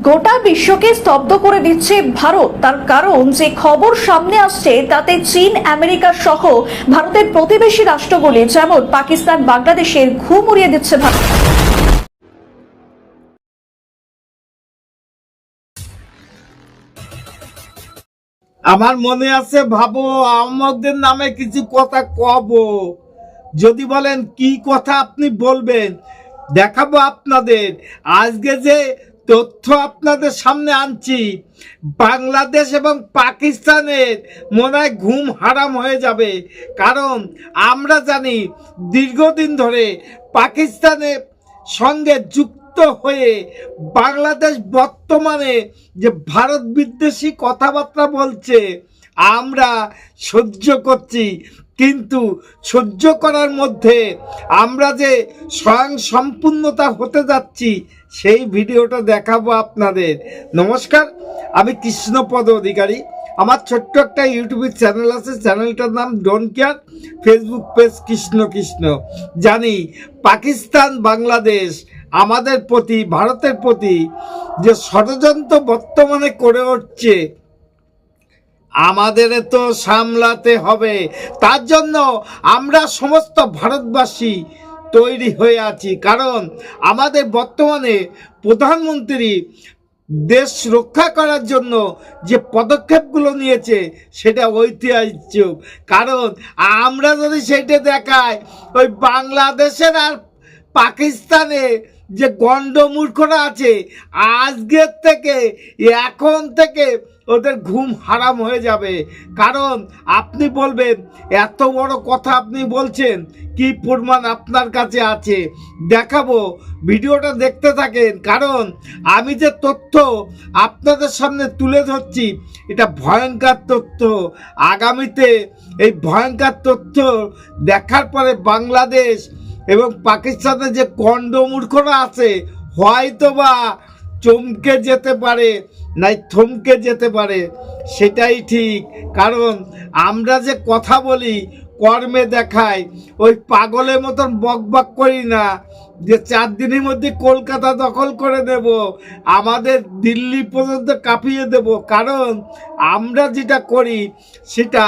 গোটা বিশ্বকে স্তব্ধ করে দিচ্ছে ভারত। তার কারণ যে খবর সামনে আসছে তাতে চীন, আমেরিকা সহ ভারতের প্রতিবেশী রাষ্ট্রগুলি যেমন পাকিস্তান, বাংলাদেশের ঘুম উড়িয়ে দিচ্ছে ভারত। আমার মনে আছে, ভাবো আমাদের নামে কিছু কথা কব। যদি বলেন কি কথা আপনি বলবেন, দেখাবো আপনাদের। আজকে যে তথ্য আপনাদের সামনে আনছি, বাংলাদেশ এবং পাকিস্তানের মনে হয় ঘুম হারাম হয়ে যাবে। কারণ আমরা জানি দীর্ঘদিন ধরে পাকিস্তানের সঙ্গে যুক্ত হয়ে বাংলাদেশ বর্তমানে যে ভারত বিদ্বেষী কথাবার্তা বলছে আমরা সহ্য করছি, কিন্তু সহ্য করার মধ্যে আমরা যে স্বয়ং সম্পূর্ণতা হতে যাচ্ছি সেই ভিডিওটা দেখাবো আপনাদের। নমস্কার, আমি কৃষ্ণপদ অধিকারী। আমার ছোট্ট একটা ইউটিউব চ্যানেল আছে, চ্যানেলটার নাম don't care, Facebook page Krishna Krishna. জানি পাকিস্তান, বাংলাদেশ আমাদের প্রতি, ভারতের প্রতি যে ষড়যন্ত্র বর্তমানে করে উঠছে আমাদের তো সামলাতে হবে। তার জন্য আমরা সমস্ত ভারতবাসী তৈরি হয়ে আছি। কারণ আমাদের বর্তমানে প্রধানমন্ত্রী দেশ রক্ষা করার জন্য যে পদক্ষেপগুলো নিয়েছে সেটা ঐতিহাসিক। কারণ আমরা যদি সেটা দেখাই, ওই বাংলাদেশের আর পাকিস্তানে যে গণ্ডমূর্খরা আছে আজকের থেকে, এখন থেকে ওদের ঘুম হারাম হয়ে যাবে। কারণ আপনি বলবেন এত বড় কথা আপনি বলছেন, কি প্রমাণ আপনার কাছে আছে দেখাবো, ভিডিওটা দেখতে থাকেন। কারণ আমি যে তথ্য আপনাদের সামনে তুলে ধরছি এটা ভয়ঙ্কর তথ্য। আগামীতে এই ভয়ঙ্কর তথ্য দেখার পরে বাংলাদেশ এবং পাকিস্তানের যে গণ্ডমূর্খরা আছে হয়তোবা চমকে যেতে পারে, নাই থমকে যেতে পারে, সেটাই ঠিক। কারণ আমরা যে কথা বলি কর্মে দেখাই, ওই পাগলের মতন বকবক করি না যে 4 দিনের মধ্যে কলকাতা দখল করে দেব, আমাদের দিল্লি পর্যন্ত কাঁপিয়ে দেব। কারণ আমরা যেটা করি সেটা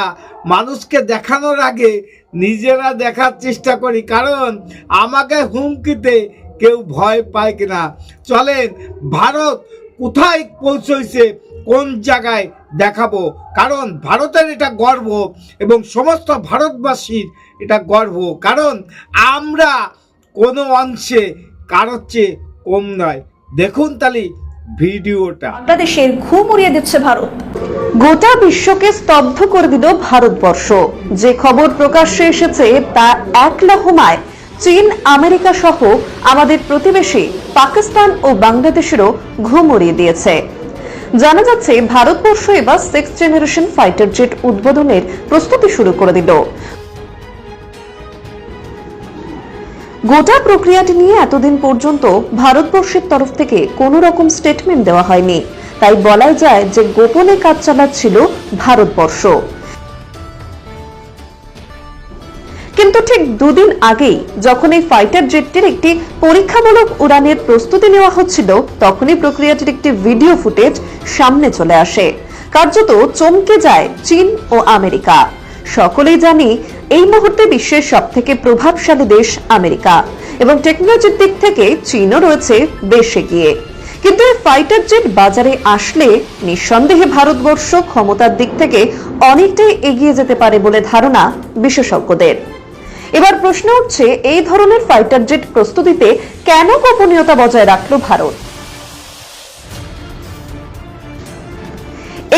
মানুষকে দেখানোর আগে নিজেরা দেখার চেষ্টা করি। কারণ আমাকে হুমকিতে কেউ ভয় পায় কিনা। চলেন ভারত কোথায় পৌঁছইছে, কোন জায়গায় দেখাবো। কারণ ভারতের এটা গর্ব এবং সমস্ত ভারতবাসীর এটা গর্ব। কারণ আমরা কোনো অংশে কারোর চেয়ে কম নয়। দেখুন তাহলে ভিডিওটা। বাংলাদেশের ঘুম উড়িয়ে দিচ্ছে ভারত। গোটা বিশ্বকে স্তব্ধ করে দিল ভারতবর্ষ। যে খবর প্রকাশ্যে এসেছে তা এক লহমায় চীন, আমেরিকা সহ আমাদের প্রতিবেশী পাকিস্তান ও বাংলাদেশেরও ঘুম উড়িয়ে দিয়েছে। জানা যাচ্ছে ভারতবর্ষ এবার 6th জেনারেশন ফাইটার জেট উদ্বোধনের প্রস্তুতি শুরু করে দিল। গোটা প্রক্রিয়াটি নিয়ে এতদিন পর্যন্ত ভারতবর্ষের তরফ থেকে কোনো রকম স্টেটমেন্ট দেওয়া হয়নি। তাই বলাই যায় যে গোপনে কাজ চালাচ্ছিল ভারতবর্ষ। কিন্তু ঠিক 2 দিন আগেই যখন এই ফাইটার জেটটির একটি পরীক্ষামূলক উড়ানের প্রস্তুতি নেওয়া হচ্ছিল, তখনই প্রক্রিয়াটির একটি ভিডিও ফুটেজ সামনে চলে আসে। কার্যত চমকে যায় চীন ও আমেরিকা। সকলেই জানি এই মুহূর্তে বিশ্বের সবথেকে প্রভাবশালী দেশ আমেরিকা এবং টেকনোলজির দিক থেকে চীনও রয়েছে বেশ এগিয়ে। কিন্তু এই ফাইটার জেট বাজারে আসলে নিঃসন্দেহে ভারতবর্ষ ক্ষমতার দিক থেকে অনেকটাই এগিয়ে যেতে পারে বলে ধারণা বিশেষজ্ঞদের। এবার প্রশ্ন উঠছে, এই ধরনের ফাইটার জেট প্রস্তুতিতে কেন গোপনীয়তা বজায় রাখলো ভারত?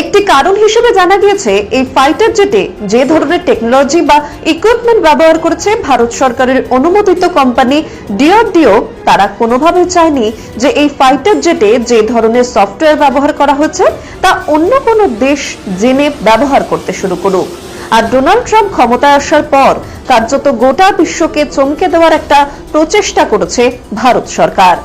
একটি কারণ হিসেবে জানা গিয়েছে, এই ফাইটার জেটে যে ধরনের টেকনোলজি বা ইকুইপমেন্ট ব্যবহার করেছে ভারত সরকারের অনুমোদিত কোম্পানি ডিআরডিও, তারা কোনোভাবে চায়নি যে এই ফাইটার জেটে যে ধরনের সফটওয়্যার ব্যবহার করা হয়েছে তা অন্য কোনো দেশ জেনে ব্যবহার করতে শুরু করুক। আর ডোনাল্ড ট্রাম্প ক্ষমতায় আসার পর কার্যত গোটা বিশ্বকে চমকে দেওয়ার একটা প্রচেষ্টা করেছে ভারত সরকার।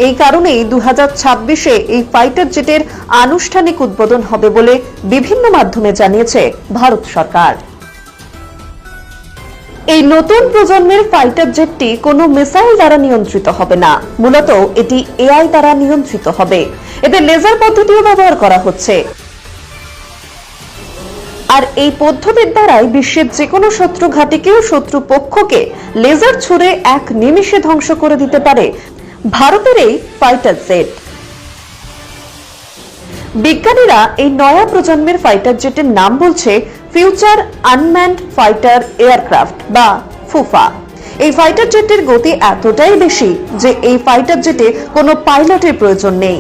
এই কারণেই 2026-এ এই ফাইটার জেটের আনুষ্ঠানিক উদ্বোধন হবে বলে বিভিন্ন মাধ্যমে জানিয়েছে ভারত সরকার। এই নতুন প্রজন্মের ফাইটার জেটটি কোনো মিসাইল দ্বারা নিয়ন্ত্রিত হবে না, মূলত এটি এআই দ্বারা নিয়ন্ত্রিত হবে। এতে লেজার পদ্ধতিও ব্যবহার করা হচ্ছে, আর এই পদ্ধতির দ্বারাই বিশ্বের যে কোনো শত্রু ঘাঁটিকেও শত্রু পক্ষকে লেজার ছুড়ে এক নিমিষে ধ্বংস করে দিতে পারে ভারতের এই ফাইটার জেট। বিজ্ঞানীরা এই নয়া প্রজন্মের ফাইটার জেটের নাম বলছে ফিউচার আনম্যান্ড ফাইটার এয়ারক্রাফট বা ফুফা। এই ফাইটার জেটের গতি এতটাই বেশি যে এই ফাইটার জেটে কোনো পাইলটের প্রয়োজন নেই।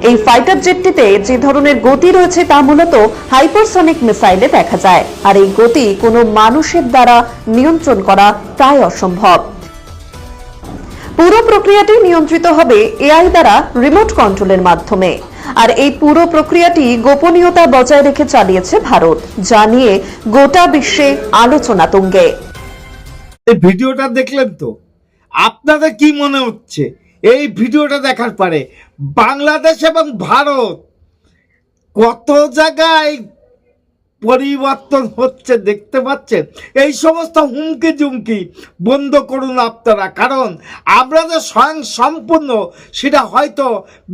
এই ফাইটার জেটটিতে যে ধরনের গতি রয়েছে তা মূলত হাইপারসনিক মিসাইলে দেখা যায়, আর এই গতি কোনো মানুষের দ্বারা নিয়ন্ত্রণ করা প্রায় অসম্ভব। পুরো প্রক্রিয়াটি নিয়ন্ত্রিত হবে এআই দ্বারা রিমোট কন্ট্রোলের মাধ্যমে, আর এই পুরো প্রক্রিয়াটি গোপনীয়তা বজায় রেখে চালিয়েছে ভারত, যা নিয়ে গোটা বিশ্বে আলোচনা তুঙ্গে। এই ভিডিওটা দেখলেন তো, আপনাদের কি মনে হচ্ছে এই ভিডিওটা দেখার পরে? বাংলাদেশ এবং ভারত কত জায়গায় পরিবর্তন হচ্ছে দেখতে পাচ্ছেন। এই সমস্ত হুমকি জুমকি বন্ধ করুন আপনারা, কারণ আমরা যে স্বয়ং সম্পূর্ণ সেটা হয়তো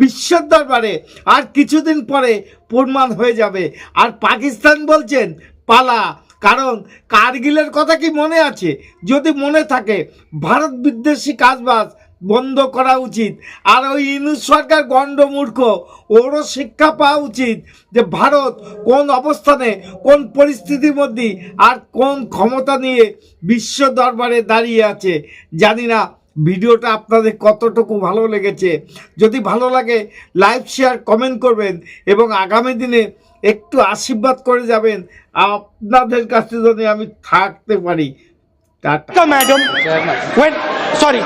বিশ্বের দরবারে আর কিছুদিন পরে প্রমাণ হয়ে যাবে। আর পাকিস্তান বলছেন পালা, কারণ কারগিলের কথা কি মনে আছে? যদি মনে থাকে ভারত বিদ্বেষী কাজবাজ বন্ধ করা উচিত। আর ওই ইউনূস সরকার গণ্ডমূর্খ, ওরও শিক্ষা পাওয়া উচিত যে ভারত কোন অবস্থানে, কোন পরিস্থিতির মধ্যে আর কোন ক্ষমতা নিয়ে বিশ্ব দরবারে দাঁড়িয়ে আছে। জানি না ভিডিওটা আপনাদের কতটুকু ভালো লেগেছে। যদি ভালো লাগে লাইক শেয়ার কমেন্ট করবেন এবং আগামী দিনে একটু আশীর্বাদ করে যাবেন, আপনাদের কাছে যদি আমি থাকতে পারি। টাটা। Madam, when sorry.